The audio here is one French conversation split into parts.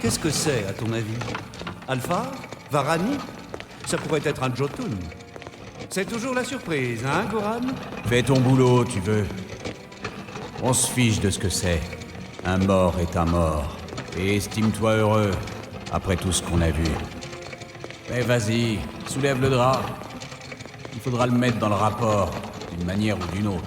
Qu'est-ce que c'est, à ton avis? Alpha? Varani? Ça pourrait être un Jotun. C'est toujours la surprise, hein, Goran? Fais ton boulot, tu veux. On se fiche de ce que c'est. Un mort est un mort. Et estime-toi heureux, après tout ce qu'on a vu. Mais vas-y, soulève le drap. Il faudra le mettre dans le rapport, d'une manière ou d'une autre.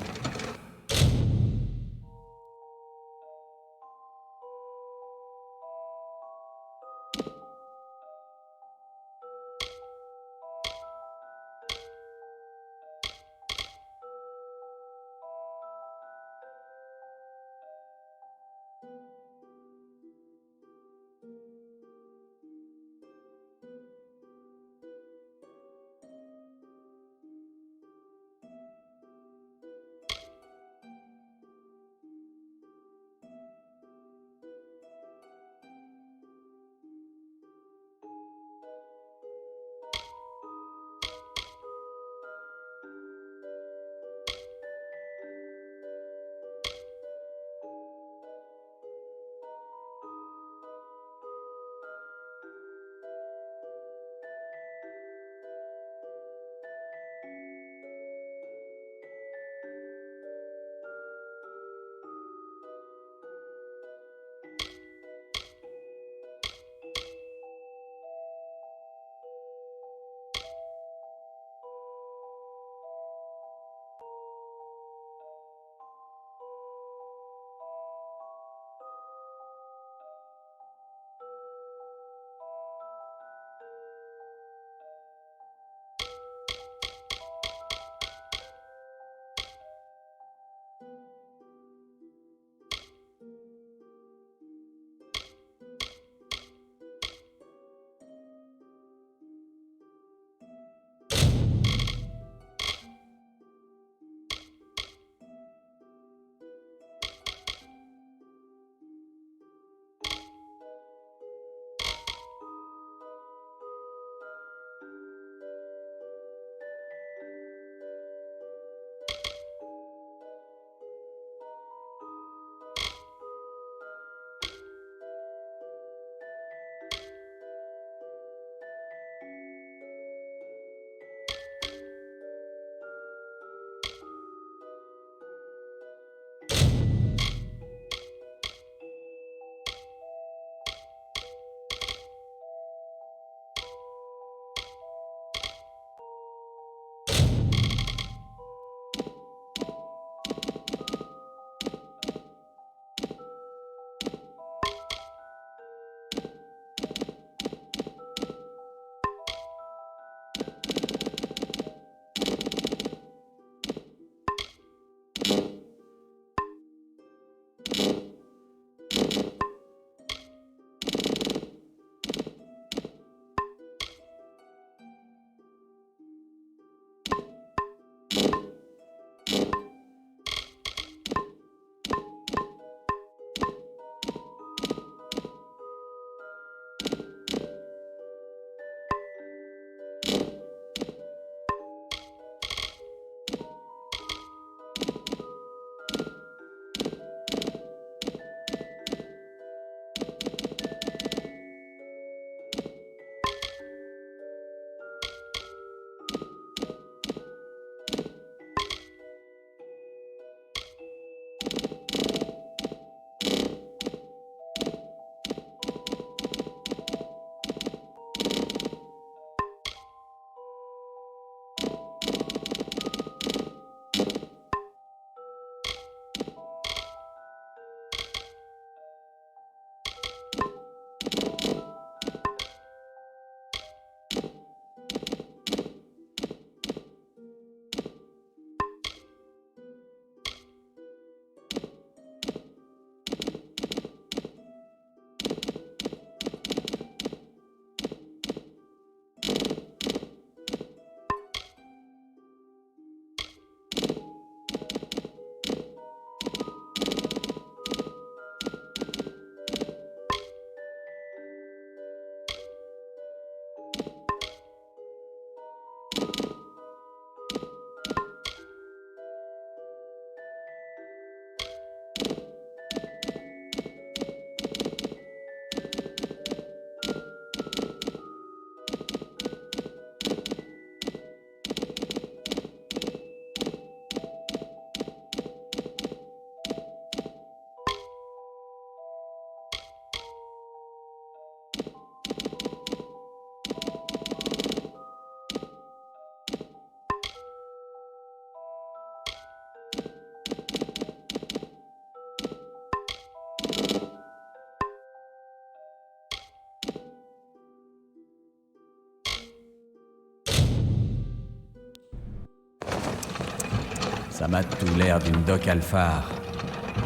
Ça m'a tout l'air d'une Doc Alphard.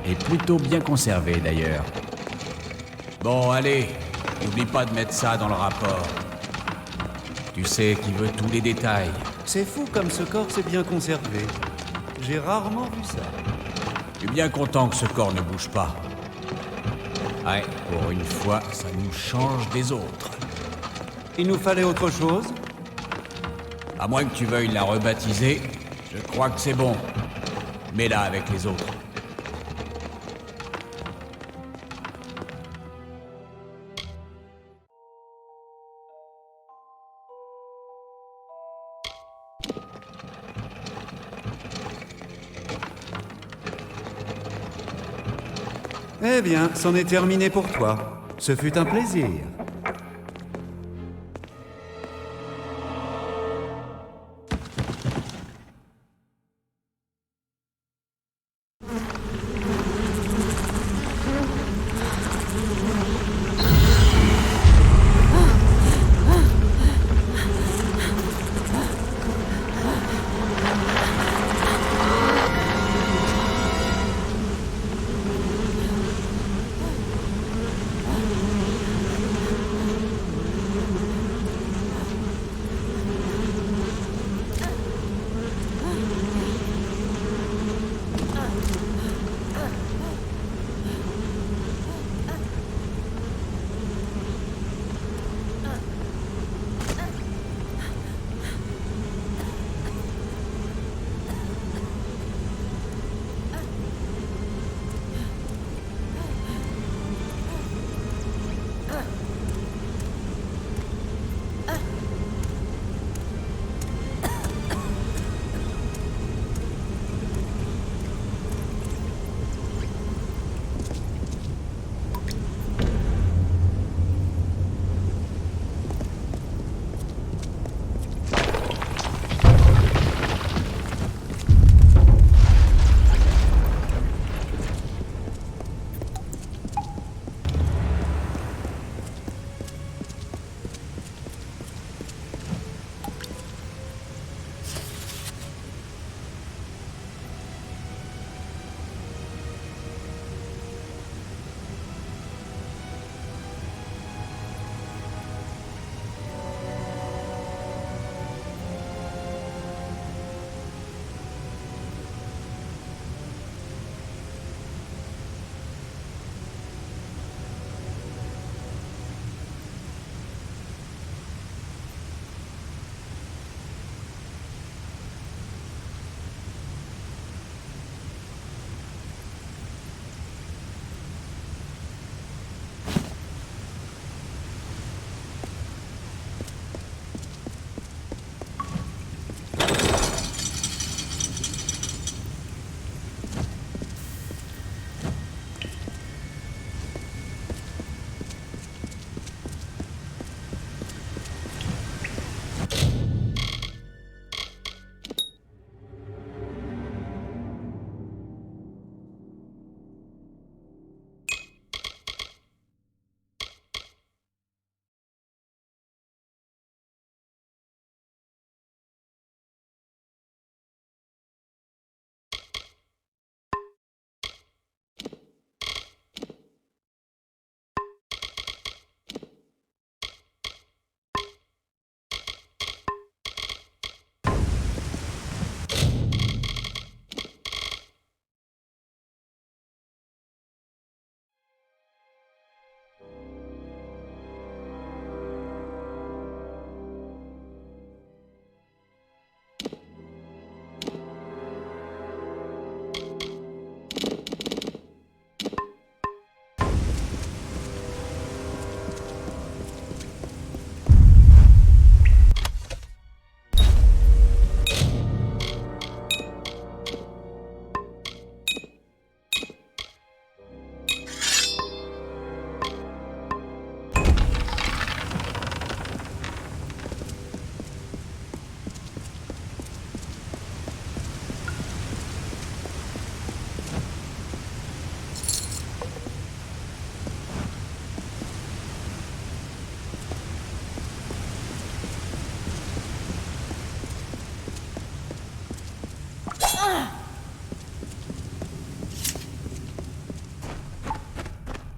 Et plutôt bien conservée d'ailleurs. Bon, allez, n'oublie pas de mettre ça dans le rapport. Tu sais qui veut tous les détails. C'est fou comme ce corps s'est bien conservé. J'ai rarement vu ça. Je suis bien content que ce corps ne bouge pas. Ouais, pour une fois, ça nous change des autres. Il nous fallait autre chose? À moins que tu veuilles la rebaptiser, je crois que c'est bon. Mets-la avec les autres. Eh bien, c'en est terminé pour toi. Ce fut un plaisir.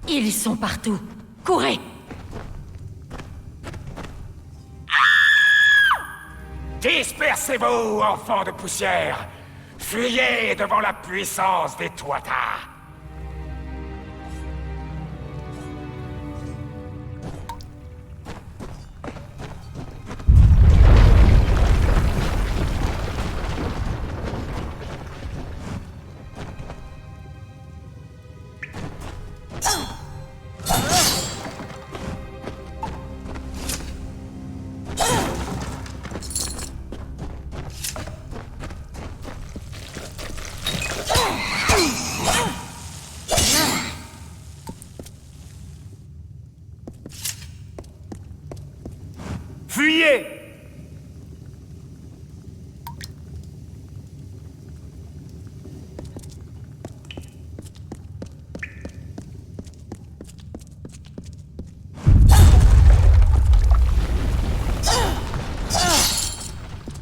Ils sont partout. Courez! Dispersez-vous, enfants de poussière! Fuyez devant la puissance des Tuatha! Fuyez!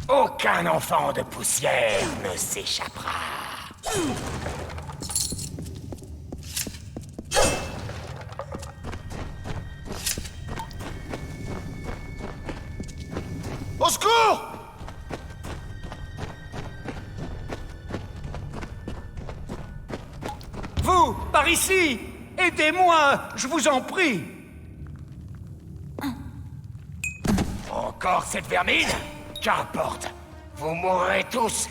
Aucun enfant de poussière ne s'échappera. Au secours! Vous, par ici! Aidez-moi, je vous en prie! Encore cette vermine? Qu'importe. Vous mourrez tous.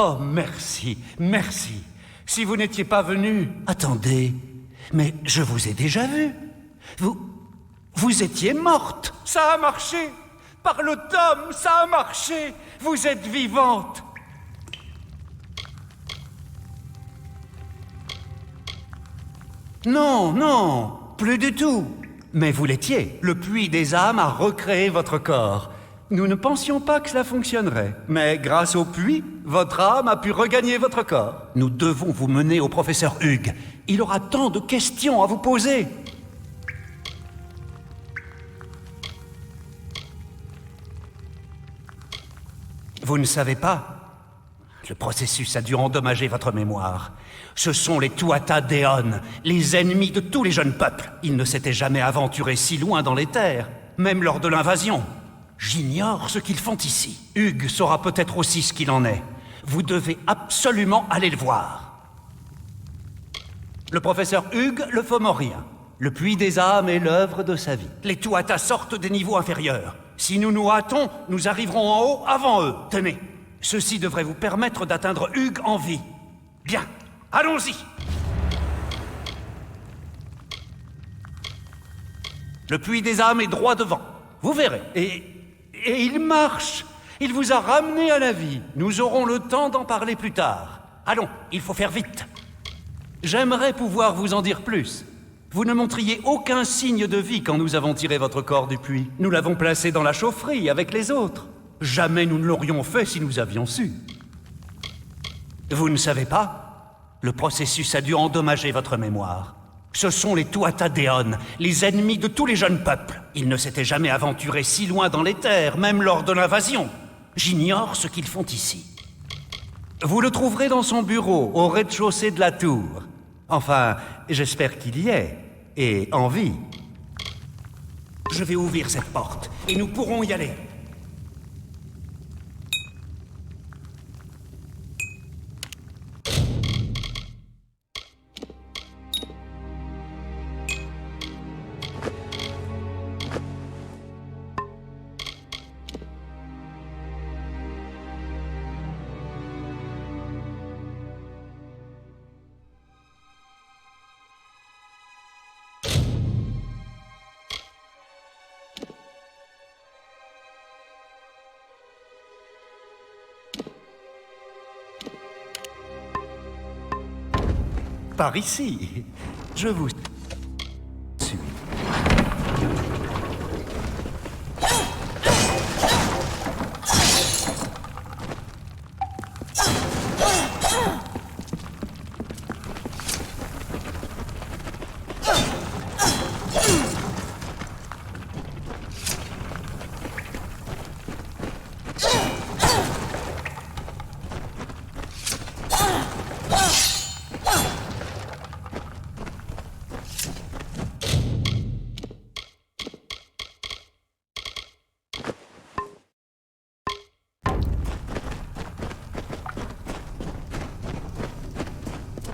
Oh, merci, merci. Si vous n'étiez pas venu... Attendez, mais je vous ai déjà vu. Vous étiez morte. Ça a marché. Par le tome, ça a marché. Vous êtes vivante. Non, non, plus du tout. Mais vous l'étiez. Le puits des âmes a recréé votre corps. Nous ne pensions pas que cela fonctionnerait. Mais grâce au puits, votre âme a pu regagner votre corps. Nous devons vous mener au professeur Hughes. Il aura tant de questions à vous poser. Vous ne savez pas? Le processus a dû endommager votre mémoire. Ce sont les Tuatha Déon, les ennemis de tous les jeunes peuples. Ils ne s'étaient jamais aventurés si loin dans les terres, même lors de l'invasion. J'ignore ce qu'ils font ici. Hughes saura peut-être aussi ce qu'il en est. Vous devez absolument aller le voir. Le professeur Hughes le Fomorien. Le puits des âmes est l'œuvre de sa vie. Les Tuatha sortent des niveaux inférieurs. Si nous nous hâtons, nous arriverons en haut avant eux. Tenez, ceci devrait vous permettre d'atteindre Hughes en vie. Bien, allons-y. Le puits des âmes est droit devant. Vous verrez. Et il marche. Il vous a ramené à la vie. Nous aurons le temps d'en parler plus tard. Allons, il faut faire vite. J'aimerais pouvoir vous en dire plus. Vous ne montriez aucun signe de vie quand nous avons tiré votre corps du puits. Nous l'avons placé dans la chaufferie avec les autres. Jamais nous ne l'aurions fait si nous avions su. Vous ne savez pas? Le processus a dû endommager votre mémoire. Ce sont les Tuatha Déon, les ennemis de tous les jeunes peuples. Ils ne s'étaient jamais aventurés si loin dans les terres, même lors de l'invasion. J'ignore ce qu'ils font ici. Vous le trouverez dans son bureau, au rez-de-chaussée de la tour. Enfin, j'espère qu'il y est, et en vie. Je vais ouvrir cette porte, et nous pourrons y aller. par ici. Je vous suis.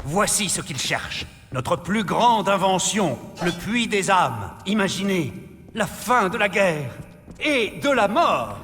Voici ce qu'il cherche. Notre plus grande invention, le puits des âmes. Imaginez la fin de la guerre et de la mort.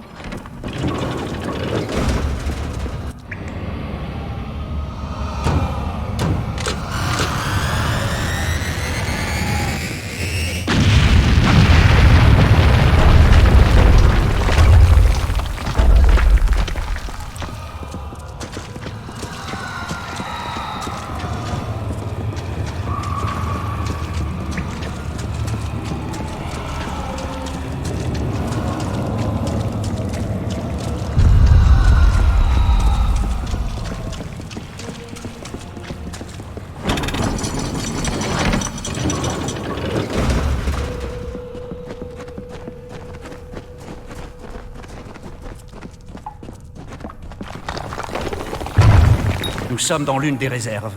Nous sommes dans l'une des réserves.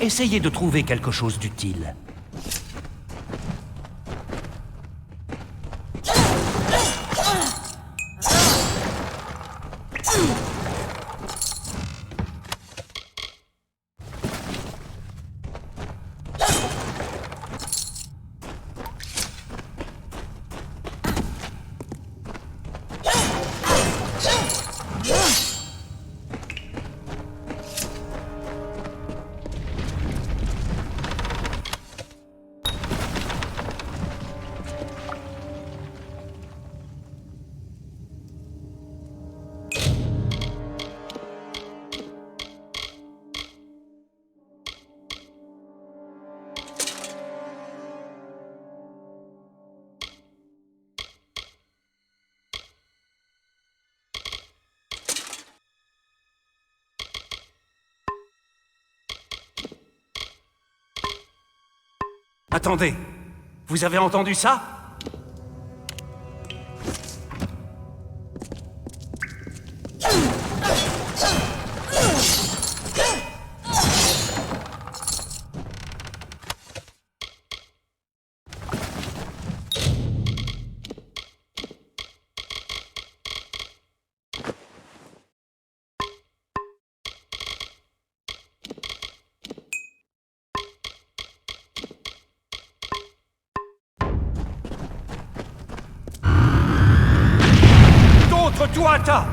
Essayez de trouver quelque chose d'utile. Attendez, vous avez entendu ça? Tuatha!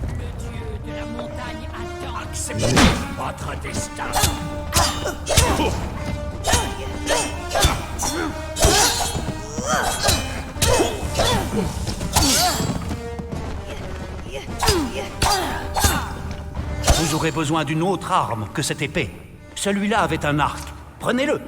Le dieu de la montagne attend. Acceptez votre destin. Vous aurez besoin d'une autre arme que cette épée. Celui-là avait un arc. Prenez-le.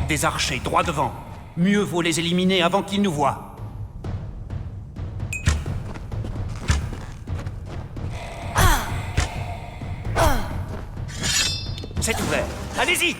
Des archers droit devant. Mieux vaut les éliminer avant qu'ils nous voient. C'est ouvert. Allez-y!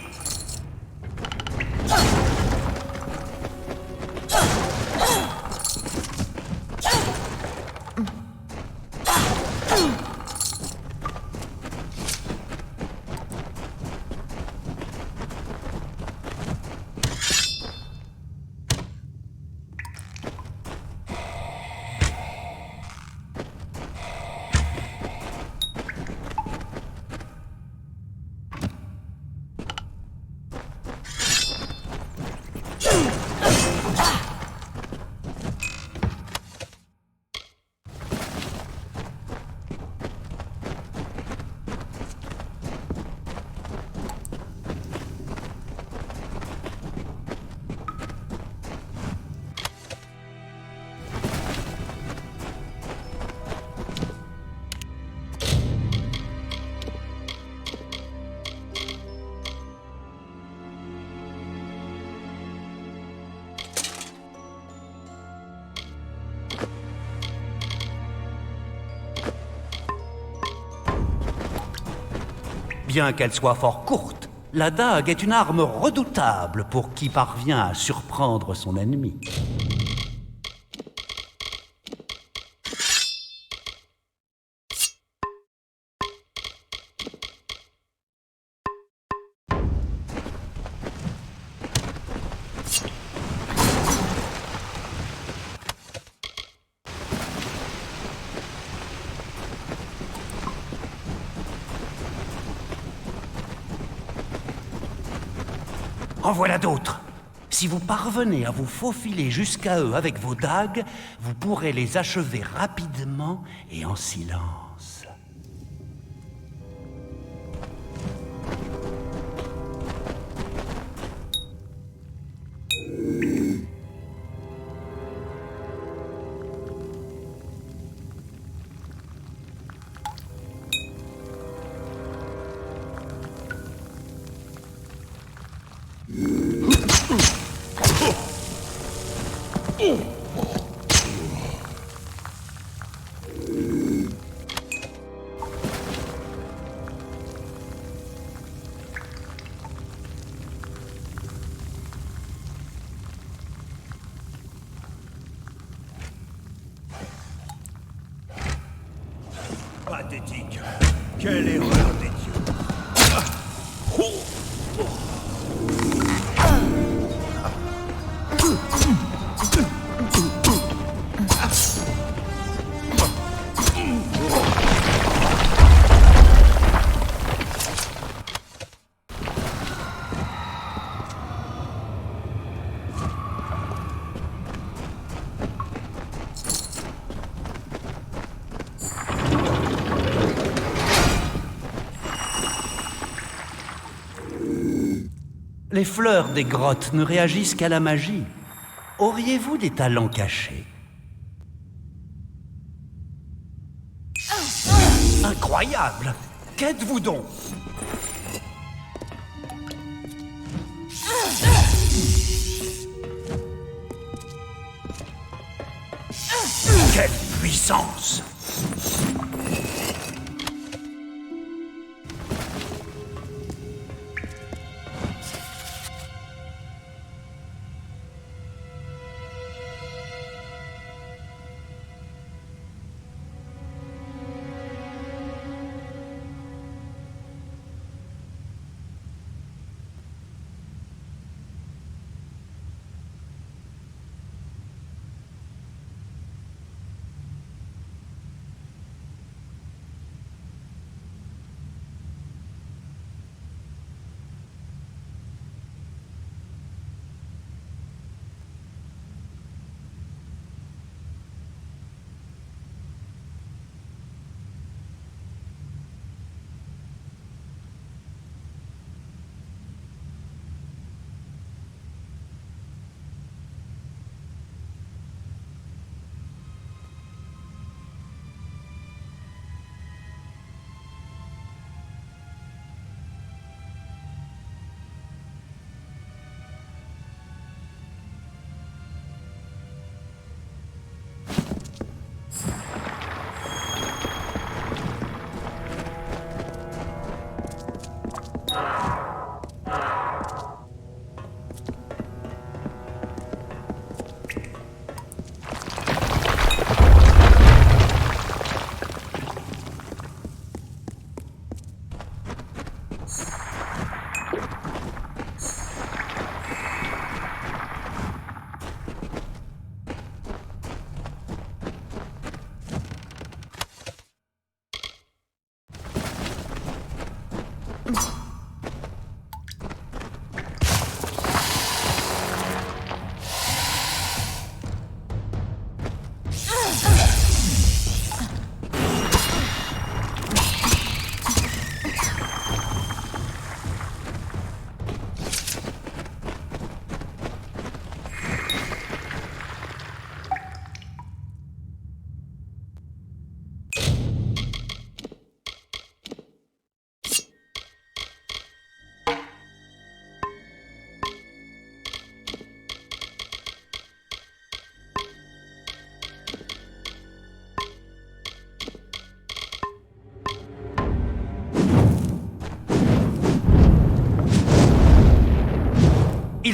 Bien qu'elle soit fort courte, la dague est une arme redoutable pour qui parvient à surprendre son ennemi. En voilà d'autres. Si vous parvenez à vous faufiler jusqu'à eux avec vos dagues, vous pourrez les achever rapidement et en silence. Pathétique. Quelle erreur des dieux. Les fleurs des grottes ne réagissent qu'à la magie. Auriez-vous des talents cachés? Incroyable! Qu'êtes-vous donc? Quelle puissance!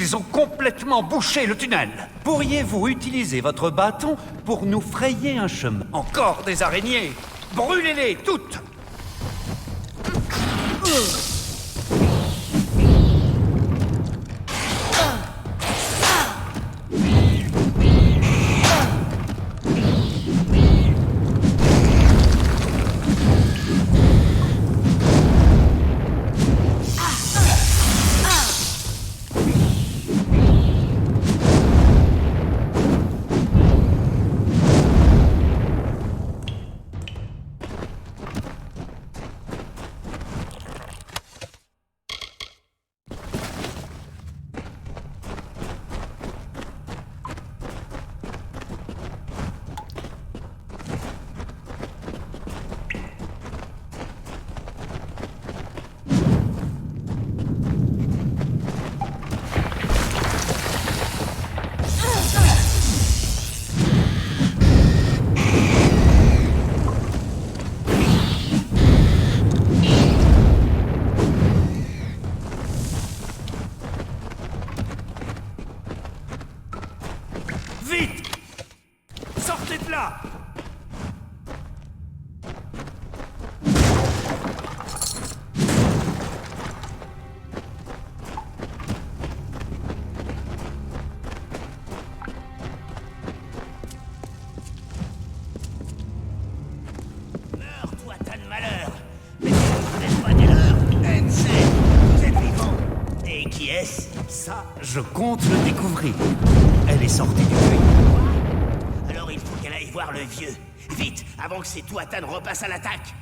Ils ont complètement bouché le tunnel. Pourriez-vous utiliser votre bâton pour nous frayer un chemin? Encore des araignées! Brûlez-les toutes! Vite! Sortez de là! Meurs, toi, tas de malheur. Mais vous n'êtes pas des leurs. NC, vous êtes vivant. Et qui est-ce? Ça, je compte le découvrir. Elle est sortie du puits. Alors il faut qu'elle aille voir le vieux. Vite, avant que ces Tuatan repassent à l'attaque.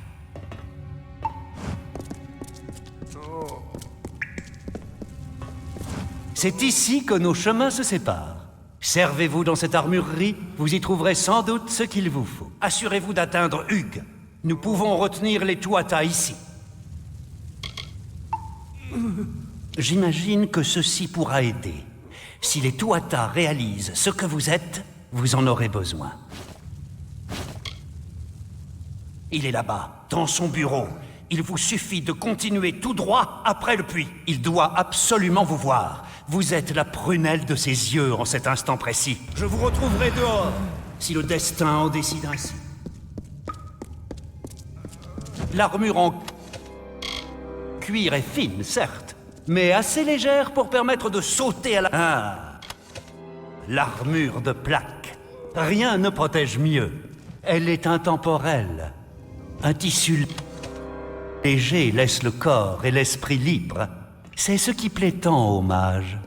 C'est ici que nos chemins se séparent. Servez-vous dans cette armurerie, vous y trouverez sans doute ce qu'il vous faut. Assurez-vous d'atteindre Hugues. Nous pouvons retenir les Tuata ici. J'imagine que ceci pourra aider. Si les Tuata réalisent ce que vous êtes, vous en aurez besoin. Il est là-bas, dans son bureau. Il vous suffit de continuer tout droit après le puits. Il doit absolument vous voir. Vous êtes la prunelle de ses yeux en cet instant précis. Je vous retrouverai dehors, si le destin en décide ainsi. L'armure en cuir est fine, certes, mais assez légère pour permettre de sauter à la... Ah, l'armure de plaque. Rien ne protège mieux. Elle est intemporelle. Un tissu léger laisse le corps et l'esprit libre. C'est ce qui plaît tant aux mages.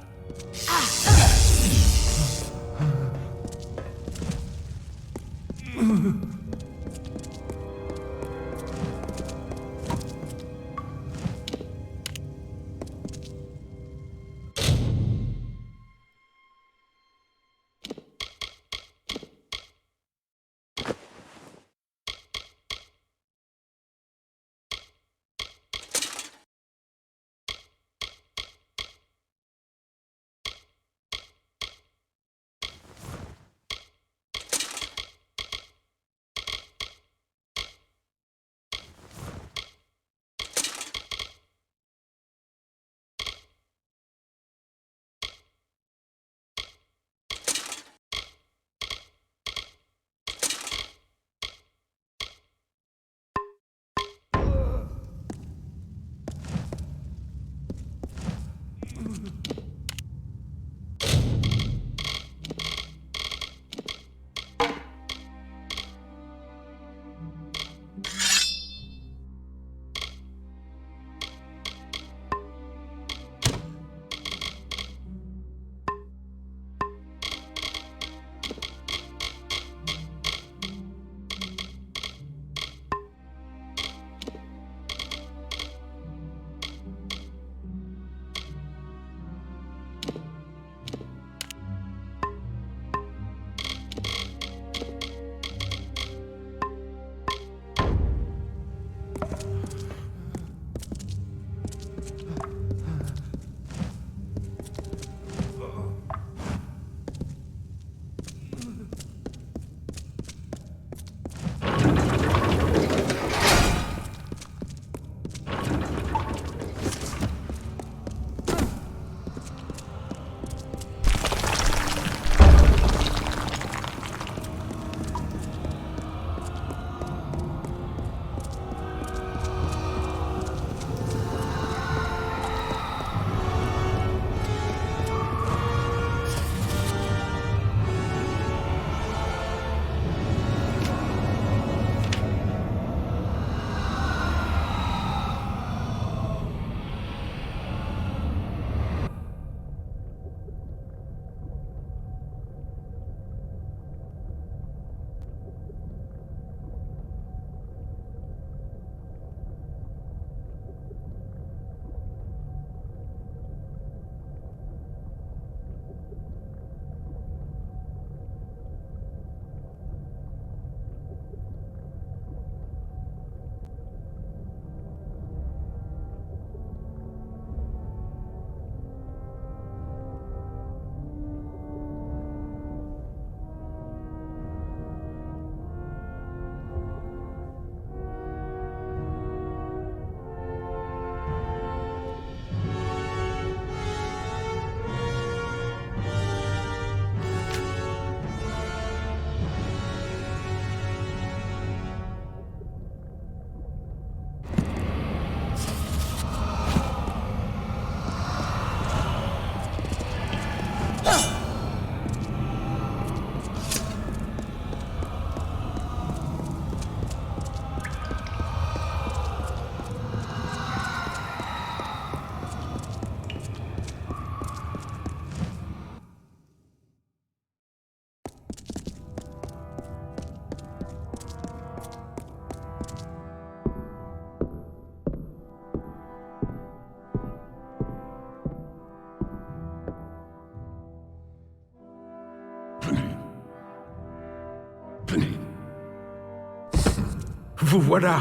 Vous voilà.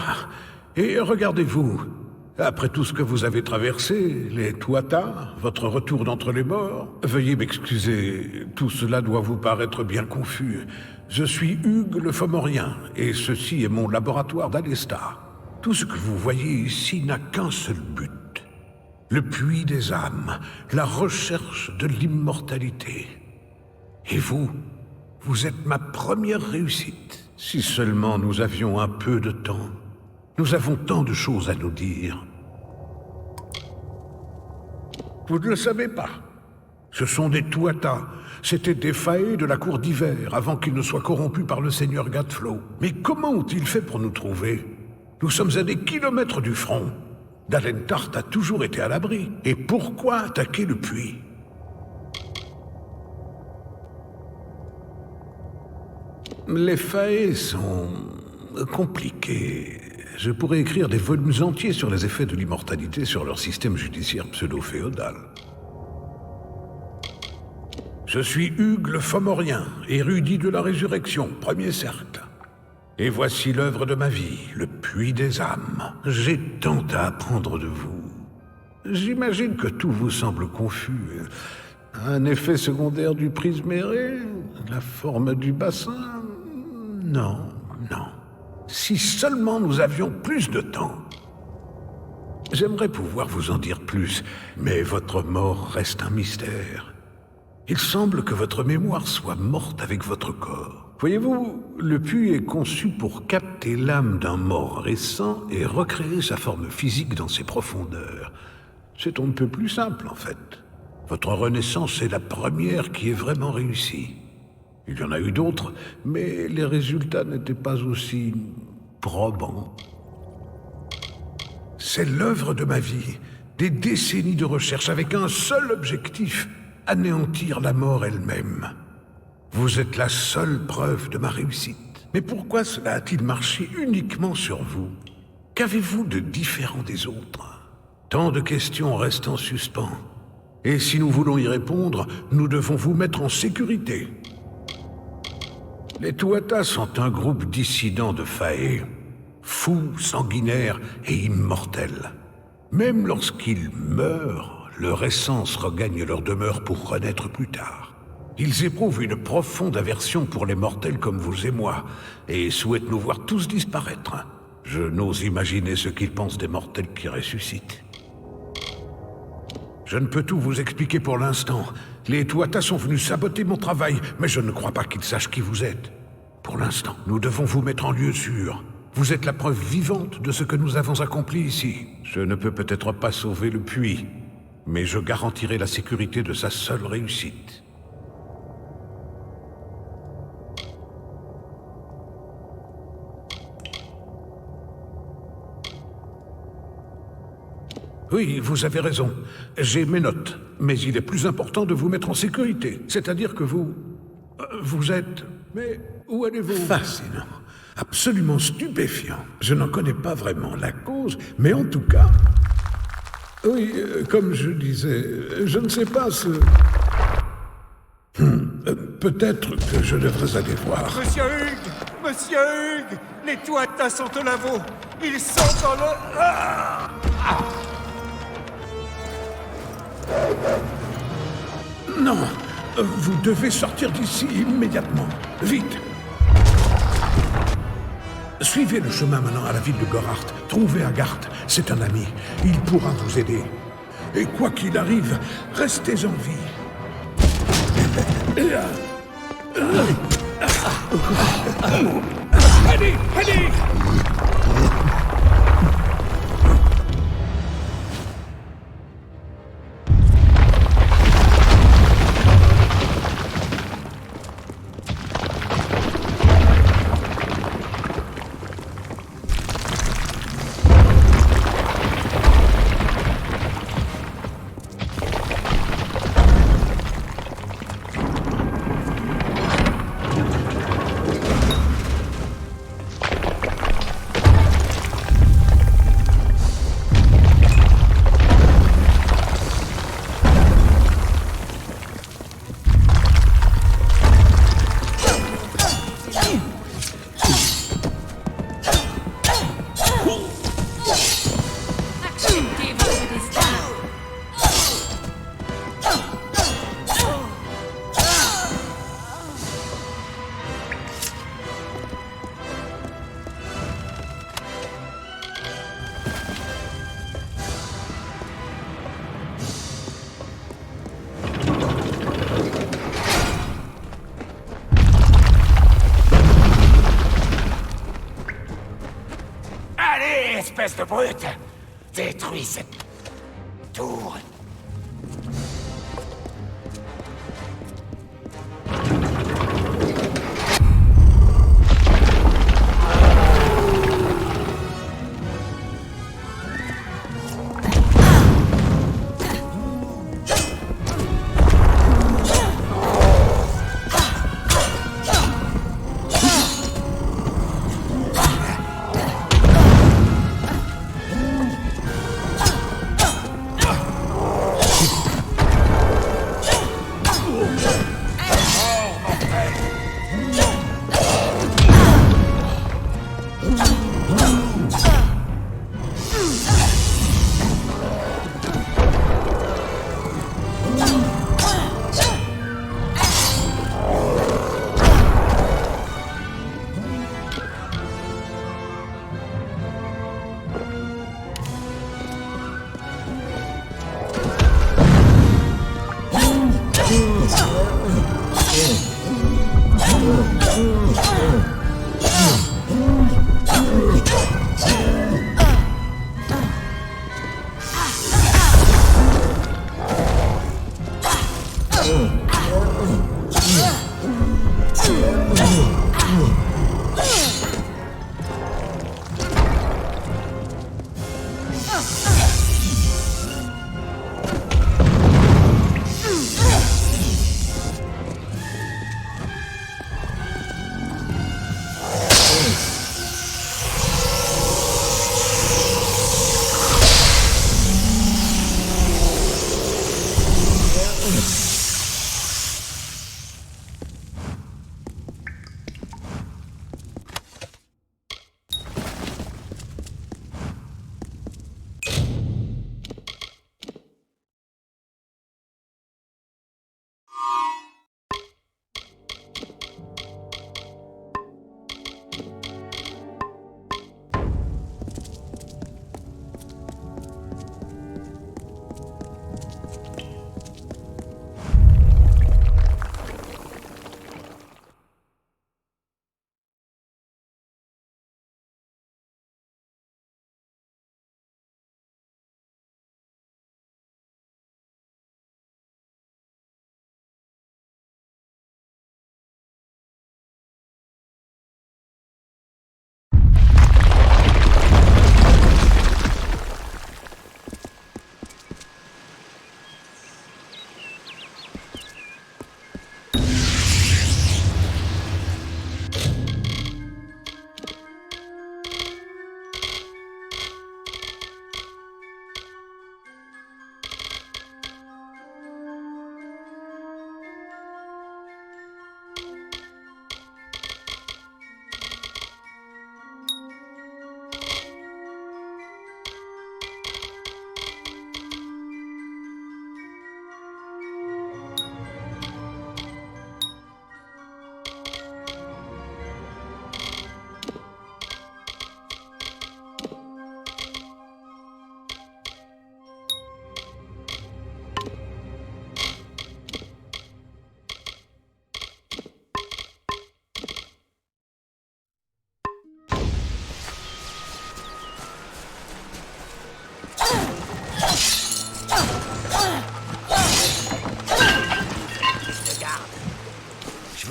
Et regardez-vous. Après tout ce que vous avez traversé, les Tuatha, votre retour d'entre les morts, veuillez m'excuser, tout cela doit vous paraître bien confus. Je suis Hugues le Fomorien, et ceci est mon laboratoire d'Alesta. Tout ce que vous voyez ici n'a qu'un seul but. Le puits des âmes, la recherche de l'immortalité. Et vous, vous êtes ma première réussite. Si seulement nous avions un peu de temps. Nous avons tant de choses à nous dire. Vous ne le savez pas. Ce sont des Tuatha. C'étaient des Fae de la cour d'hiver, avant qu'ils ne soient corrompus par le seigneur Gadflow. Mais comment ont-ils fait pour nous trouver? Nous sommes à des kilomètres du front. Dalentart a toujours été à l'abri. Et pourquoi attaquer le puits? Les Fae sont compliqués. Je pourrais écrire des volumes entiers sur les effets de l'immortalité sur leur système judiciaire pseudo-féodal. Je suis Hugues le Fomorien, érudit de la résurrection, premier cercle. Et voici l'œuvre de ma vie, le puits des âmes. J'ai tant à apprendre de vous. J'imagine que tout vous semble confus. Un effet secondaire du prisméré? La forme du bassin? Non, non. Si seulement nous avions plus de temps. J'aimerais pouvoir vous en dire plus, mais votre mort reste un mystère. Il semble que votre mémoire soit morte avec votre corps. Voyez-vous, le puits est conçu pour capter l'âme d'un mort récent et recréer sa forme physique dans ses profondeurs. C'est on ne peut plus simple, en fait. Votre renaissance est la première qui est vraiment réussie. Il y en a eu d'autres, mais les résultats n'étaient pas aussi probants. C'est l'œuvre de ma vie, des décennies de recherche avec un seul objectif, anéantir la mort elle-même. Vous êtes la seule preuve de ma réussite. Mais pourquoi cela a-t-il marché uniquement sur vous? Qu'avez-vous de différent des autres? Tant de questions restent en suspens. Et si nous voulons y répondre, nous devons vous mettre en sécurité. Les Tuatha sont un groupe dissident de Fae, fous, sanguinaires et immortels. Même lorsqu'ils meurent, leur essence regagne leur demeure pour renaître plus tard. Ils éprouvent une profonde aversion pour les mortels comme vous et moi, et souhaitent nous voir tous disparaître. Je n'ose imaginer ce qu'ils pensent des mortels qui ressuscitent. Je ne peux tout vous expliquer pour l'instant. Les Tuatha sont venus saboter mon travail, mais je ne crois pas qu'ils sachent qui vous êtes. Pour l'instant, nous devons vous mettre en lieu sûr. Vous êtes la preuve vivante de ce que nous avons accompli ici. Je ne peux peut-être pas sauver le puits, mais je garantirai la sécurité de sa seule réussite. Oui, vous avez raison. J'ai mes notes. Mais il est plus important de vous mettre en sécurité. C'est-à-dire que vous... vous êtes... Mais où allez-vous? Fascinant. Absolument stupéfiant. Je n'en connais pas vraiment la cause, mais en tout cas... Oui, comme je disais, je ne sais pas ce... peut-être que je devrais aller voir. Monsieur Hugues! Monsieur Hugues! Les Tuatha sont au labo! Ils sont dans le... Non, vous devez sortir d'ici immédiatement. Vite. Suivez le chemin menant à la ville de Gorart. Trouvez un garde, c'est un ami. Il pourra vous aider. Et quoi qu'il arrive, restez en vie. Allez, allez! espèce de brute! Détruis cette tour!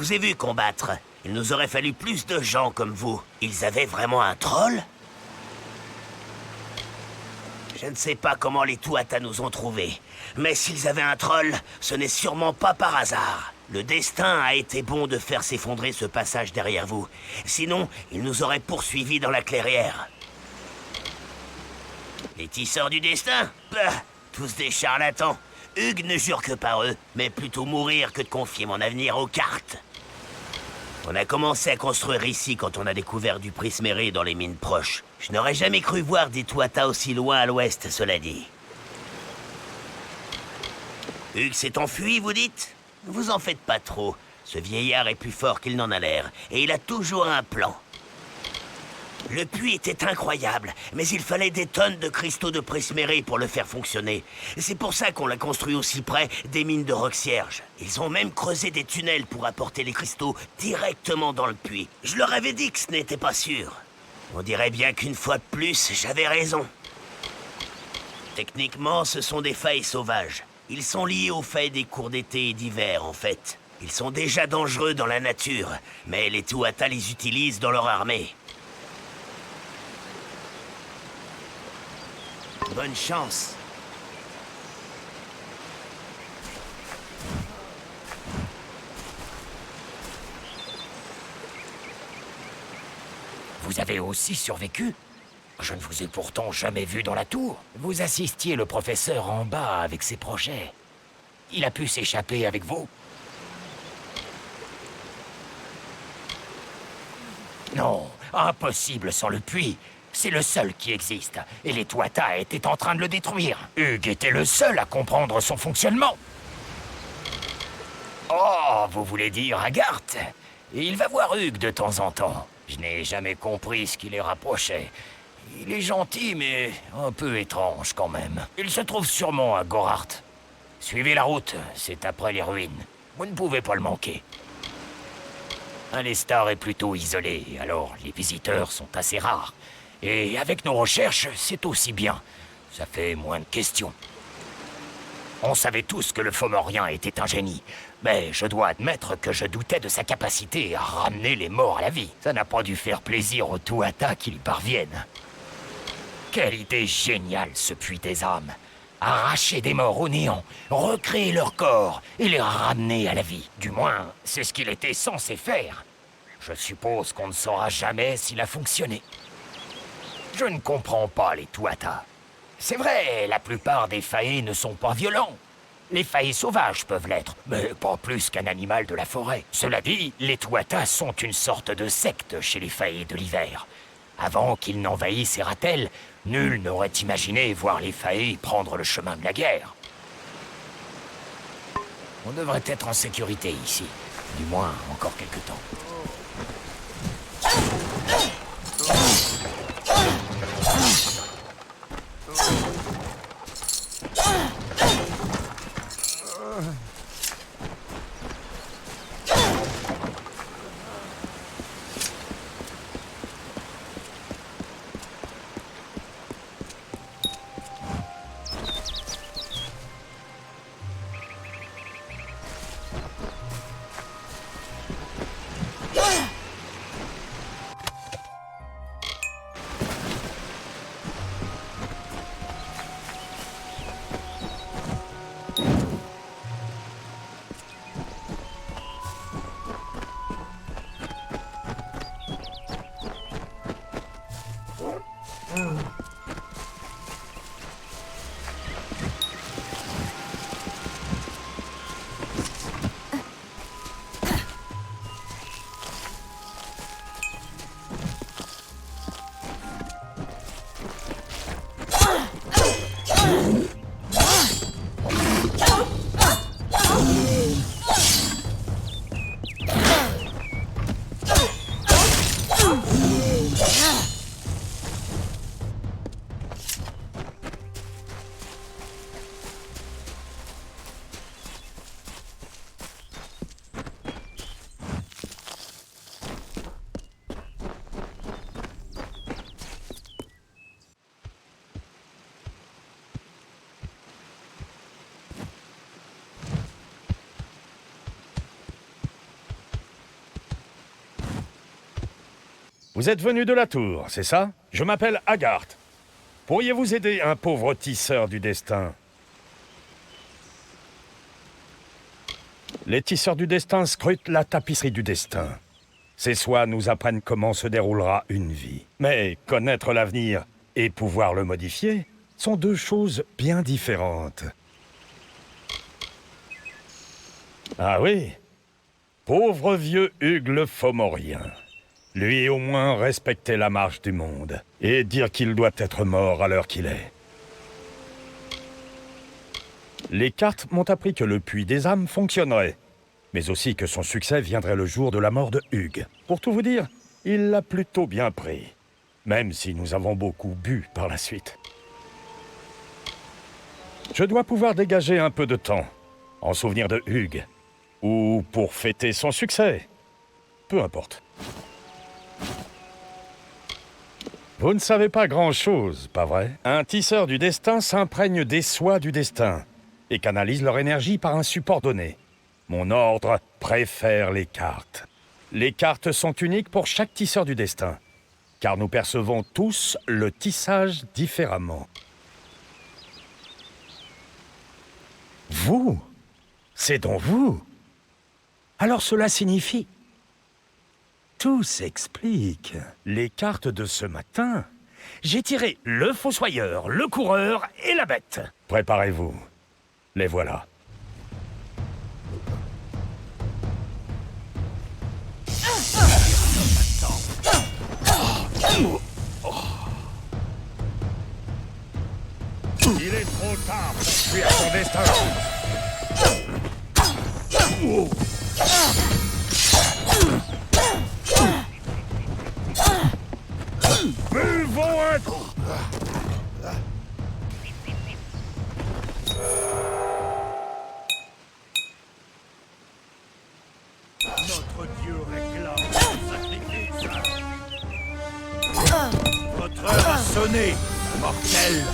Je vous ai vu combattre. Il nous aurait fallu plus de gens comme vous. Ils avaient vraiment un troll? Je ne sais pas comment les Tuatha nous ont trouvés. Mais s'ils avaient un troll, ce n'est sûrement pas par hasard. Le destin a été bon de faire s'effondrer ce passage derrière vous. Sinon, ils nous auraient poursuivis dans la clairière. Les tisseurs du destin? Bah, tous des charlatans. Hugues ne jure que par eux, mais plutôt mourir que de confier mon avenir aux cartes. On a commencé à construire ici quand on a découvert du prisméré dans les mines proches. Je n'aurais jamais cru voir des Tuatha aussi loin à l'ouest, cela dit. Hugues s'est enfui, vous dites? Vous en faites pas trop. Ce vieillard est plus fort qu'il n'en a l'air, et il a toujours un plan. Le puits était incroyable, mais il fallait des tonnes de cristaux de prisméré pour le faire fonctionner. C'est pour ça qu'on l'a construit aussi près des mines de Roxierge. Ils ont même creusé des tunnels pour apporter les cristaux directement dans le puits. Je leur avais dit que ce n'était pas sûr. On dirait bien qu'une fois de plus, j'avais raison. Techniquement, ce sont des failles sauvages. Ils sont liés aux failles des cours d'été et d'hiver, en fait. Ils sont déjà dangereux dans la nature, mais les Tuatha les utilisent dans leur armée. Bonne chance. Vous avez aussi survécu? Je ne vous ai pourtant jamais vu dans la tour. Vous assistiez le professeur en bas avec ses projets. Il a pu s'échapper avec vous? Non, impossible sans le puits. C'est le seul qui existe. Et les Tuatha étaient en train de le détruire. Hugues était le seul à comprendre son fonctionnement. Oh, vous voulez dire Agarth? Il va voir Hugues de temps en temps. Je n'ai jamais compris ce qui les rapprochait. Il est gentil, mais un peu étrange quand même. Il se trouve sûrement à Gorart. Suivez la route, c'est après les ruines. Vous ne pouvez pas le manquer. Alestar est plutôt isolé, alors les visiteurs sont assez rares. Et avec nos recherches, c'est aussi bien. Ça fait moins de questions. On savait tous que le Fomorien était un génie, mais je dois admettre que je doutais de sa capacité à ramener les morts à la vie. Ça n'a pas dû faire plaisir aux Tuatha qu'il y parvienne. Quelle idée géniale, ce puits des âmes. Arracher des morts au néant, recréer leur corps et les ramener à la vie. Du moins, c'est ce qu'il était censé faire. Je suppose qu'on ne saura jamais s'il a fonctionné. Je ne comprends pas les Tuatha. C'est vrai, la plupart des faés ne sont pas violents. Les faés sauvages peuvent l'être, mais pas plus qu'un animal de la forêt. Cela dit, les Tuatha sont une sorte de secte chez les faés de l'hiver. Avant qu'ils n'envahissent Eratel, nul n'aurait imaginé voir les faés prendre le chemin de la guerre. On devrait être en sécurité ici. Du moins, encore quelque temps. Vous êtes venu de la tour, c'est ça? Je m'appelle Agarth. Pourriez-vous aider un pauvre tisseur du destin? Les tisseurs du destin scrutent la tapisserie du destin. Ces soies nous apprennent comment se déroulera une vie. Mais connaître l'avenir et pouvoir le modifier sont deux choses bien différentes. Ah oui? Pauvre vieux Hugues le Fomorien. Lui au moins respectait la marche du monde, et dire qu'il doit être mort à l'heure qu'il est. Les cartes m'ont appris que le puits des âmes fonctionnerait, mais aussi que son succès viendrait le jour de la mort de Hugues. Pour tout vous dire, il l'a plutôt bien pris, même si nous avons beaucoup bu par la suite. Je dois pouvoir dégager un peu de temps, en souvenir de Hugues, ou pour fêter son succès. Peu importe. Vous ne savez pas grand-chose, pas vrai? Un tisseur du destin s'imprègne des soies du destin et canalise leur énergie par un support donné. Mon ordre préfère les cartes. Les cartes sont uniques pour chaque tisseur du destin, car nous percevons tous le tissage différemment. Vous? C'est donc vous? Alors cela signifie... Tout s'explique. Les cartes de ce matin, j'ai tiré le fossoyeur, le coureur et la bête. Préparez-vous. Les voilà. Il est trop tard pour fuir son destin. Buvons un coup. Notre Dieu réclame le sacrifice. Votre heure a sonné, mortel.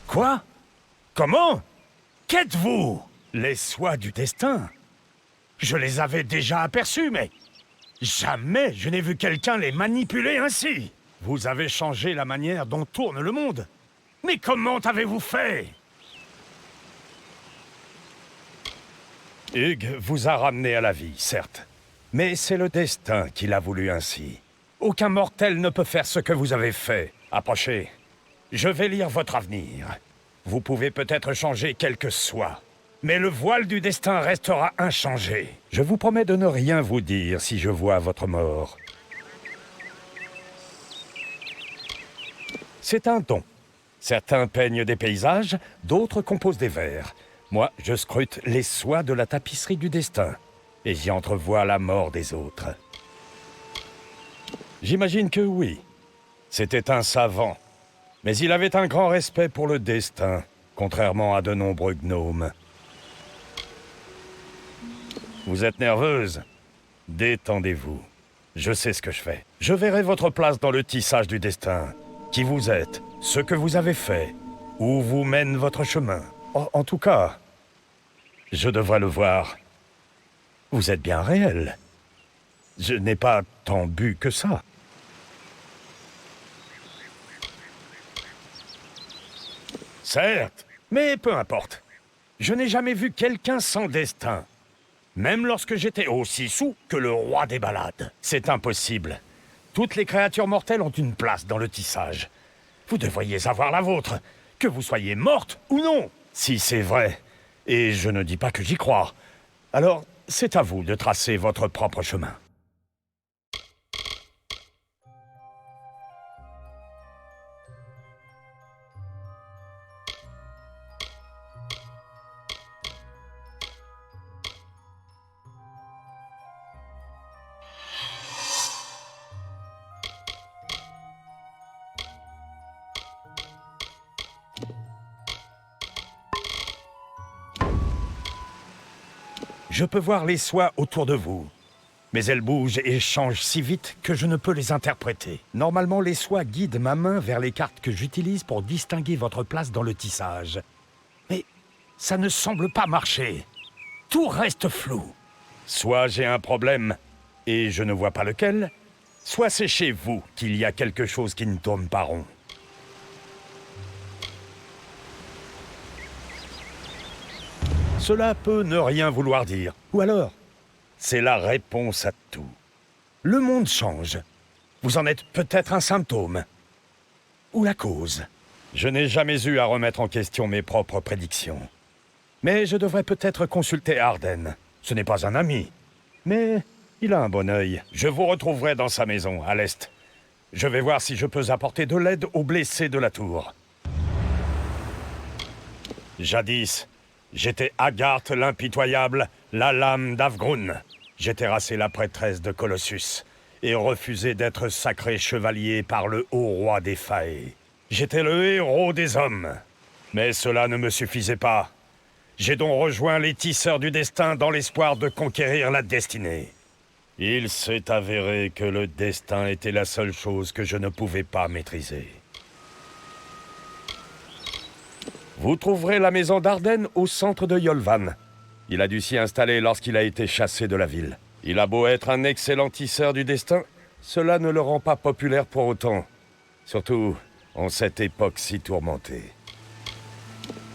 Quoi? Comment? Qu'êtes-vous? Les soies du destin? Je les avais déjà aperçues, mais jamais je n'ai vu quelqu'un les manipuler ainsi. Vous avez changé la manière dont tourne le monde. Mais comment avez-vous fait? Hugues vous a ramené à la vie, certes. Mais c'est le destin qui l'a voulu ainsi. Aucun mortel ne peut faire ce que vous avez fait. Approchez. Je vais lire votre avenir. Vous pouvez peut-être changer quelques soies, mais le voile du destin restera inchangé. Je vous promets de ne rien vous dire si je vois votre mort. C'est un don. Certains peignent des paysages, d'autres composent des vers. Moi, je scrute les soies de la tapisserie du destin, et j'y entrevois la mort des autres. J'imagine que oui. C'était un savant. Mais il avait un grand respect pour le destin, contrairement à de nombreux gnomes. Vous êtes nerveuse? Détendez-vous. Je sais ce que je fais. Je verrai votre place dans le tissage du destin. Qui vous êtes, ce que vous avez fait, où vous mène votre chemin. En tout cas, je devrais le voir. Vous êtes bien réel. Je n'ai pas tant bu que ça. Certes, mais peu importe. Je n'ai jamais vu quelqu'un sans destin. Même lorsque j'étais aussi saoul que le roi des balades. C'est impossible. Toutes les créatures mortelles ont une place dans le tissage. Vous devriez avoir la vôtre, que vous soyez morte ou non. Si c'est vrai, et je ne dis pas que j'y crois, alors c'est à vous de tracer votre propre chemin. Je peux voir les soies autour de vous, mais elles bougent et changent si vite que je ne peux les interpréter. Normalement, les soies guident ma main vers les cartes que j'utilise pour distinguer votre place dans le tissage. Mais ça ne semble pas marcher. Tout reste flou. Soit j'ai un problème et je ne vois pas lequel, soit c'est chez vous qu'il y a quelque chose qui ne tourne pas rond. Cela peut ne rien vouloir dire. Ou alors, c'est la réponse à tout. Le monde change. Vous en êtes peut-être un symptôme. Ou la cause. Je n'ai jamais eu à remettre en question mes propres prédictions. Mais je devrais peut-être consulter Arden. Ce n'est pas un ami. Mais il a un bon œil. Je vous retrouverai dans sa maison, à l'est. Je vais voir si je peux apporter de l'aide aux blessés de la tour. Jadis, j'étais Agarthe l'impitoyable, la lame d'Avgrun. J'ai terrassé la prêtresse de Colossus et refusé d'être sacré chevalier par le haut roi des Fae. J'étais le héros des hommes. Mais cela ne me suffisait pas. J'ai donc rejoint les tisseurs du destin dans l'espoir de conquérir la destinée. Il s'est avéré que le destin était la seule chose que je ne pouvais pas maîtriser. Vous trouverez la maison d'Arden au centre de Yolvan. Il a dû s'y installer lorsqu'il a été chassé de la ville. Il a beau être un excellent tisseur du destin, cela ne le rend pas populaire pour autant. Surtout en cette époque si tourmentée.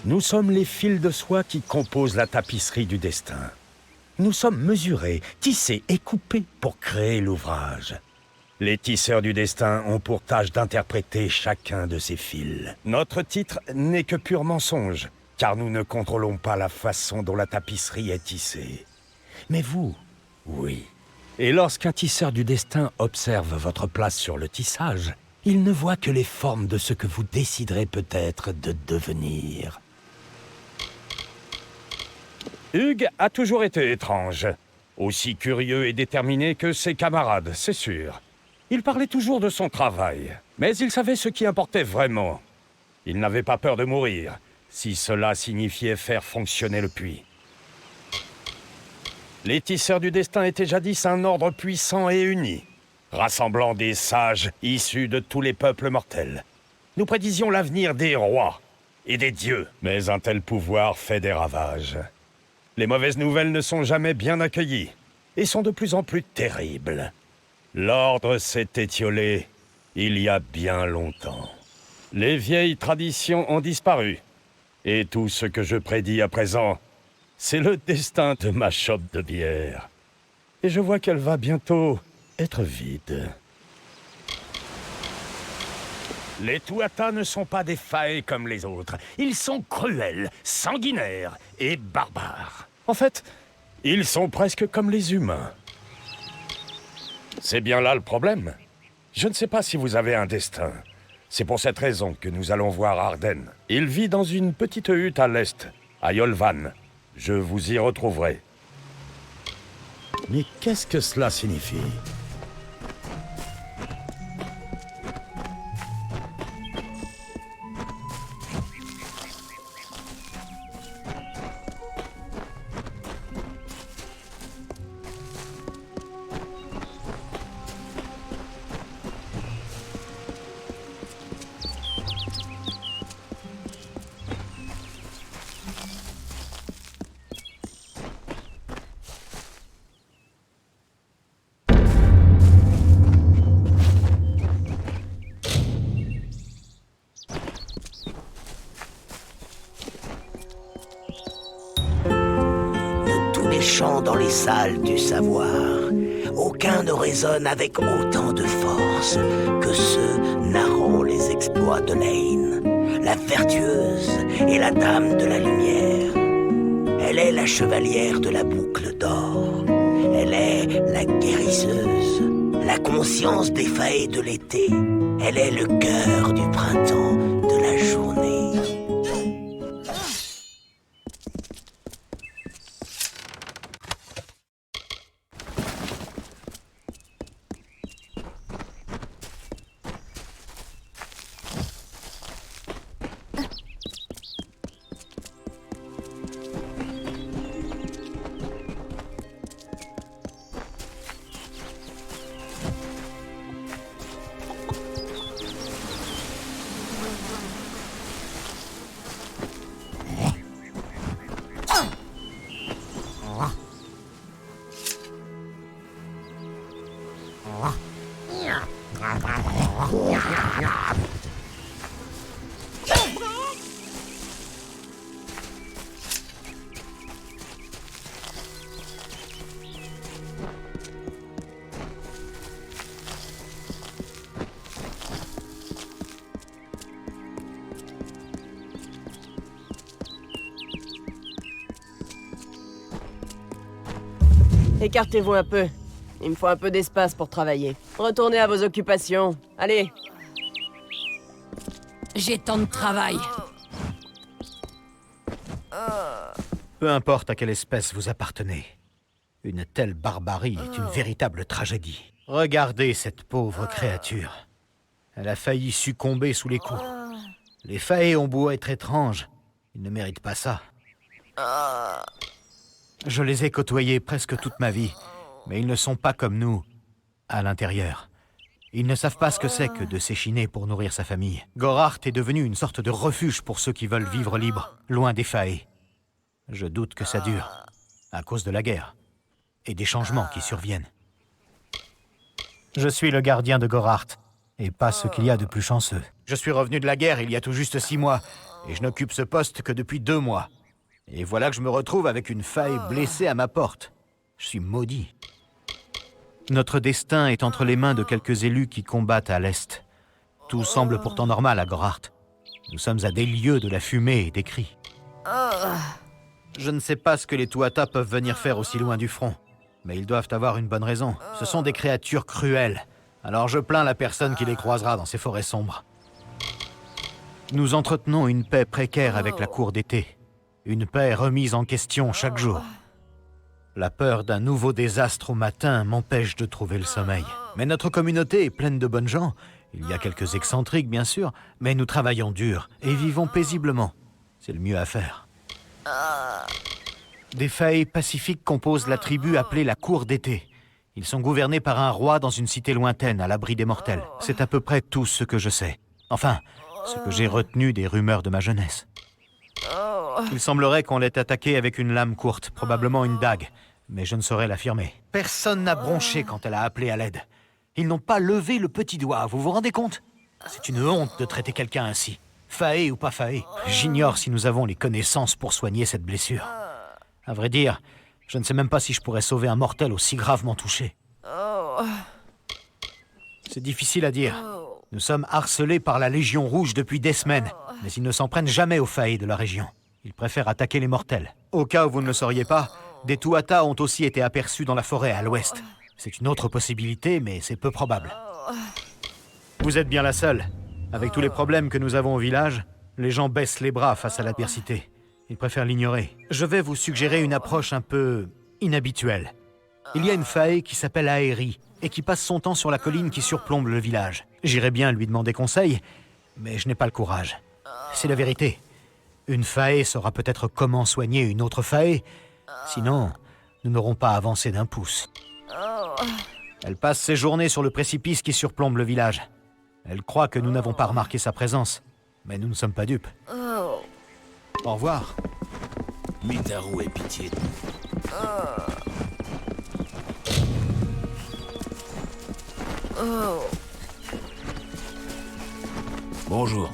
Nous sommes les fils de soie qui composent la tapisserie du destin. Nous sommes mesurés, tissés et coupés pour créer l'ouvrage. Les tisseurs du destin ont pour tâche d'interpréter chacun de ces fils. Notre titre n'est que pur mensonge, car nous ne contrôlons pas la façon dont la tapisserie est tissée. Mais vous, oui. Et lorsqu'un tisseur du destin observe votre place sur le tissage, il ne voit que les formes de ce que vous déciderez peut-être de devenir. Hugues a toujours été étrange. Aussi curieux et déterminé que ses camarades, c'est sûr. Il parlait toujours de son travail, mais il savait ce qui importait vraiment. Il n'avait pas peur de mourir, si cela signifiait faire fonctionner le puits. Les tisseurs du destin étaient jadis un ordre puissant et uni, rassemblant des sages issus de tous les peuples mortels. Nous prédisions l'avenir des rois et des dieux, mais un tel pouvoir fait des ravages. Les mauvaises nouvelles ne sont jamais bien accueillies et sont de plus en plus terribles. L'ordre s'est étiolé il y a bien longtemps. Les vieilles traditions ont disparu. Et tout ce que je prédis à présent, c'est le destin de ma chope de bière. Et je vois qu'elle va bientôt être vide. Les Tuatha ne sont pas des Fae comme les autres. Ils sont cruels, sanguinaires et barbares. En fait, ils sont presque comme les humains. C'est bien là le problème. Je ne sais pas si vous avez un destin. C'est pour cette raison que nous allons voir Arden. Il vit dans une petite hutte à l'est, à Yolvan. Je vous y retrouverai. Mais qu'est-ce que cela signifie ? Chants dans les salles du savoir, aucun ne résonne avec autant de force que ceux narrant les exploits de Lane, la vertueuse et la dame de la lumière. Elle est la chevalière de la boucle d'or, elle est la guérisseuse, la conscience des failles de l'été, elle est le cœur du printemps de la journée. Écartez-vous un peu. Il me faut un peu d'espace pour travailler. Retournez à vos occupations. Allez. J'ai tant de travail. Peu importe à quelle espèce vous appartenez, une telle barbarie est une véritable tragédie. Regardez cette pauvre créature. Elle a failli succomber sous les coups. Les faées ont beau être étranges, ils ne méritent pas ça. Je les ai côtoyés presque toute ma vie, mais ils ne sont pas comme nous, à l'intérieur. Ils ne savent pas ce que c'est que de s'échiner pour nourrir sa famille. Gorhart est devenu une sorte de refuge pour ceux qui veulent vivre libres, loin des faées. Je doute que ça dure, à cause de la guerre et des changements qui surviennent. Je suis le gardien de Gorhart, et pas ce qu'il y a de plus chanceux. Je suis revenu de la guerre il y a tout juste 6 mois, et je n'occupe ce poste que depuis 2 mois. Et voilà que je me retrouve avec une faille blessée à ma porte. Je suis maudit. Notre destin est entre les mains de quelques élus qui combattent à l'Est. Tout semble pourtant normal à Gorhart. Nous sommes à des lieues de la fumée et des cris. Je ne sais pas ce que les Tuatha peuvent venir faire aussi loin du front, mais ils doivent avoir une bonne raison. Ce sont des créatures cruelles. Alors je plains la personne qui les croisera dans ces forêts sombres. Nous entretenons une paix précaire avec la cour d'été. Une paix remise en question chaque jour. La peur d'un nouveau désastre au matin m'empêche de trouver le sommeil. Mais notre communauté est pleine de bonnes gens. Il y a quelques excentriques, bien sûr, mais nous travaillons dur et vivons paisiblement. C'est le mieux à faire. Des failles pacifiques composent la tribu appelée la Cour d'été. Ils sont gouvernés par un roi dans une cité lointaine, à l'abri des mortels. C'est à peu près tout ce que je sais. Enfin, ce que j'ai retenu des rumeurs de ma jeunesse. Il semblerait qu'on l'ait attaquée avec une lame courte, probablement une dague, mais je ne saurais l'affirmer. Personne n'a bronché quand elle a appelé à l'aide. Ils n'ont pas levé le petit doigt, vous vous rendez compte? C'est une honte de traiter quelqu'un ainsi. Faé ou pas faé, j'ignore si nous avons les connaissances pour soigner cette blessure. À vrai dire, je ne sais même pas si je pourrais sauver un mortel aussi gravement touché. C'est difficile à dire. Nous sommes harcelés par la Légion Rouge depuis des semaines, mais ils ne s'en prennent jamais aux faés de la région. Ils préfèrent attaquer les mortels. Au cas où vous ne le sauriez pas, des Tuatha ont aussi été aperçus dans la forêt à l'ouest. C'est une autre possibilité, mais c'est peu probable. Vous êtes bien la seule. Avec tous les problèmes que nous avons au village, les gens baissent les bras face à l'adversité. Ils préfèrent l'ignorer. Je vais vous suggérer une approche un peu inhabituelle. Il y a une faée qui s'appelle Aeri et qui passe son temps sur la colline qui surplombe le village. J'irais bien lui demander conseil, mais je n'ai pas le courage. C'est la vérité. Une faée saura peut-être comment soigner une autre faée. Sinon, nous n'aurons pas avancé d'un pouce. Elle passe ses journées sur le précipice qui surplombe le village. Elle croit que nous n'avons pas remarqué sa présence, mais nous ne sommes pas dupes. Au revoir. Mitaru ait pitié de nous. Bonjour.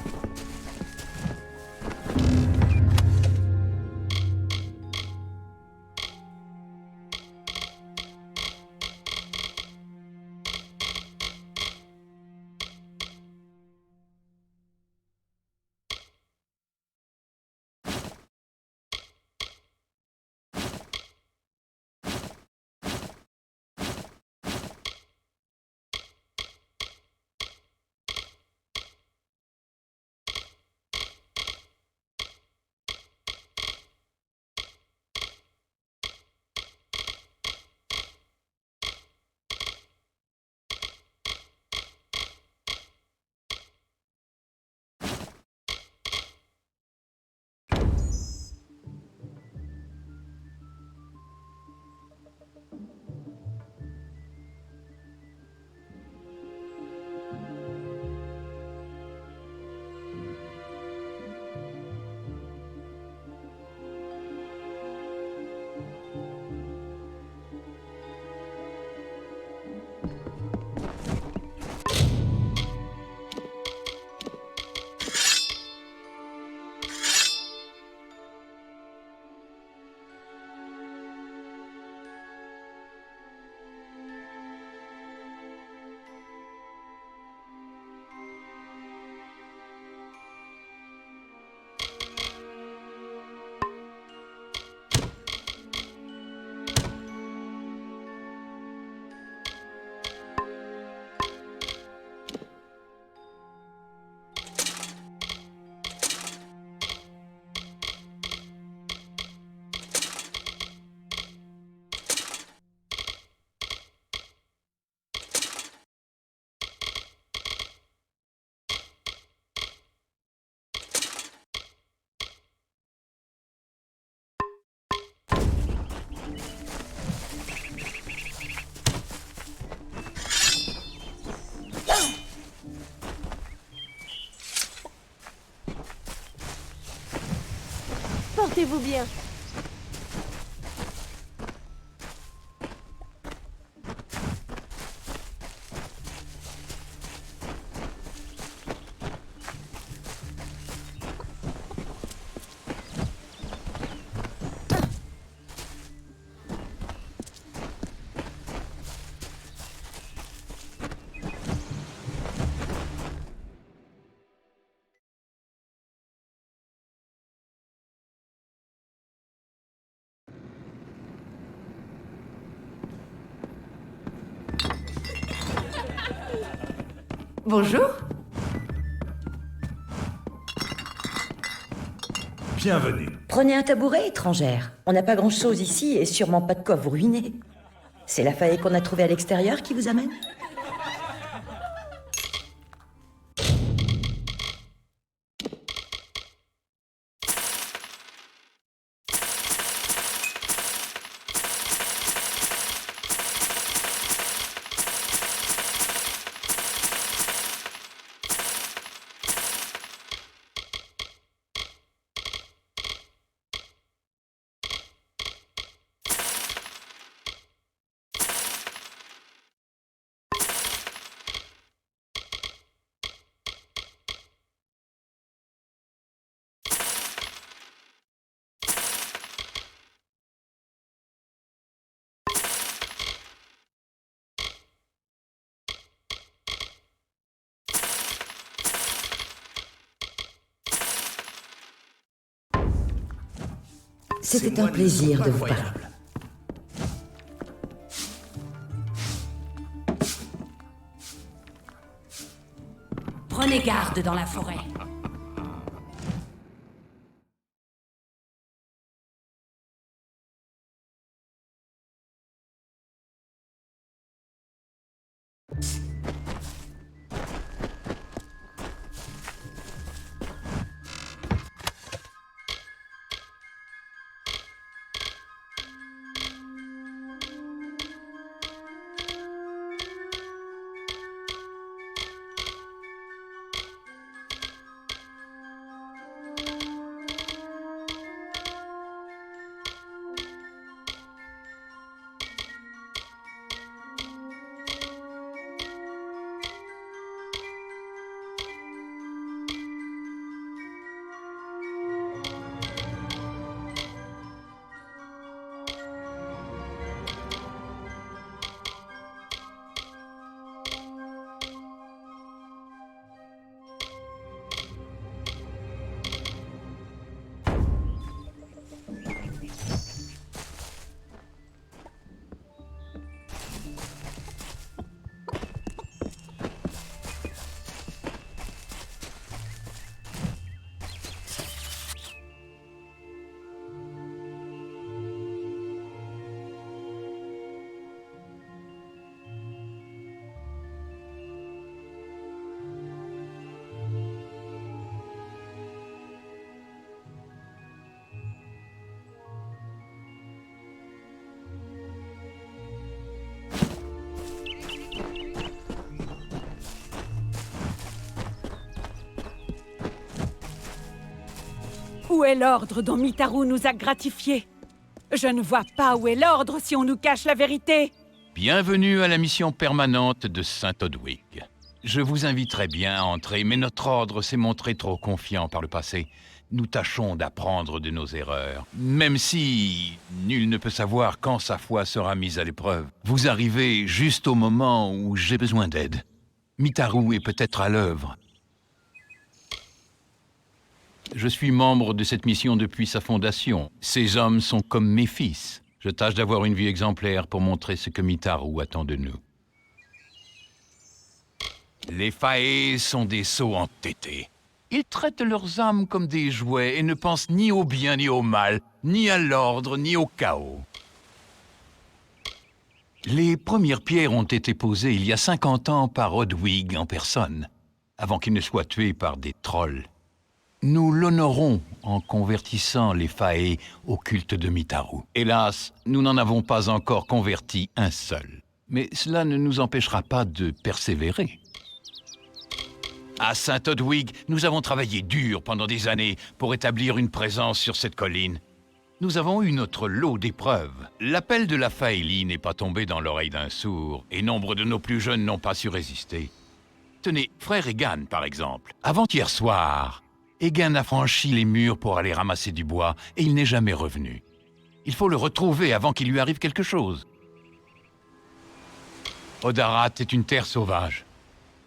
Portez-vous bien. Bonjour. Bienvenue. Prenez un tabouret, étrangère. On n'a pas grand-chose ici et sûrement pas de quoi vous ruiner. C'est la faille qu'on a trouvée à l'extérieur qui vous amène? C'était un plaisir de vous parler. Prenez garde dans la forêt. Où est l'ordre dont Mitaru nous a gratifiés? Je ne vois pas où est l'ordre si on nous cache la vérité. Bienvenue à la mission permanente de Saint Odwig. Je vous inviterais bien à entrer, mais notre ordre s'est montré trop confiant par le passé. Nous tâchons d'apprendre de nos erreurs, même si nul ne peut savoir quand sa foi sera mise à l'épreuve. Vous arrivez juste au moment où j'ai besoin d'aide. Mitaru est peut-être à l'œuvre. Je suis membre de cette mission depuis sa fondation. Ces hommes sont comme mes fils. Je tâche d'avoir une vie exemplaire pour montrer ce que Mitaru attend de nous. Les Fae sont des sots entêtés. Ils traitent leurs âmes comme des jouets et ne pensent ni au bien ni au mal, ni à l'ordre ni au chaos. Les premières pierres ont été posées il y a 50 ans par Odwig en personne, avant qu'il ne soit tué par des trolls. Nous l'honorons en convertissant les Fae au culte de Mitaru. Hélas, nous n'en avons pas encore converti un seul. Mais cela ne nous empêchera pas de persévérer. À Saint-Odwig, nous avons travaillé dur pendant des années pour établir une présence sur cette colline. Nous avons eu notre lot d'épreuves. L'appel de la Faélie n'est pas tombé dans l'oreille d'un sourd, et nombre de nos plus jeunes n'ont pas su résister. Tenez, frère Egan, par exemple. Avant-hier soir, Egan a franchi les murs pour aller ramasser du bois, et il n'est jamais revenu. Il faut le retrouver avant qu'il lui arrive quelque chose. Odarat est une terre sauvage.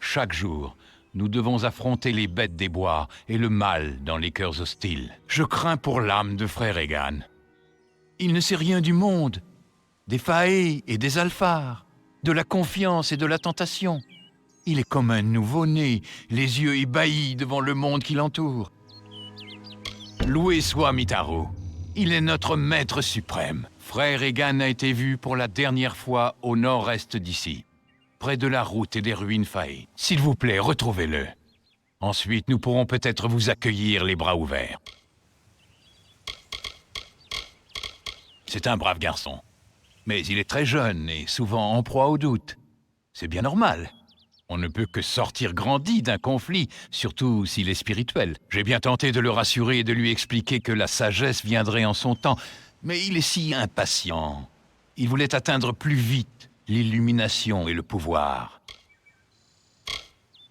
Chaque jour, nous devons affronter les bêtes des bois et le mal dans les cœurs hostiles. Je crains pour l'âme de frère Egan. Il ne sait rien du monde, des Faé et des Alphars, de la confiance et de la tentation. Il est comme un nouveau-né, les yeux ébahis devant le monde qui l'entoure. Loué soit Mitaru. Il est notre maître suprême. Frère Egan a été vu pour la dernière fois au nord-est d'ici, près de la route et des ruines Faé. S'il vous plaît, retrouvez-le. Ensuite, nous pourrons peut-être vous accueillir les bras ouverts. C'est un brave garçon. Mais il est très jeune et souvent en proie au doute. C'est bien normal. On ne peut que sortir grandi d'un conflit, surtout s'il est spirituel. J'ai bien tenté de le rassurer et de lui expliquer que la sagesse viendrait en son temps, mais il est si impatient. Il voulait atteindre plus vite l'illumination et le pouvoir.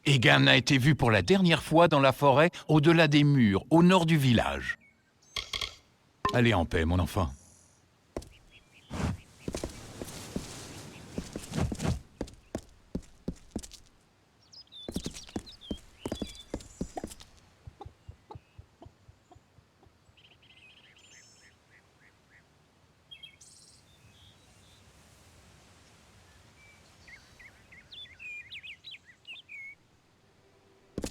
Egan a été vu pour la dernière fois dans la forêt, au-delà des murs, au nord du village. Allez en paix, mon enfant.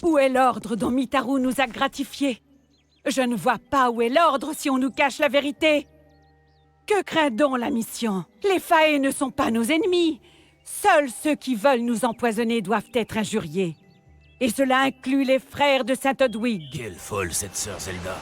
Où est l'ordre dont Mitaru nous a gratifiés? Je ne vois pas où est l'ordre si on nous cache la vérité. Que craint donc la mission? Les Faé ne sont pas nos ennemis. Seuls ceux qui veulent nous empoisonner doivent être injuriés. Et cela inclut les frères de Saint-Odwig. Quelle folle cette sœur Zelda.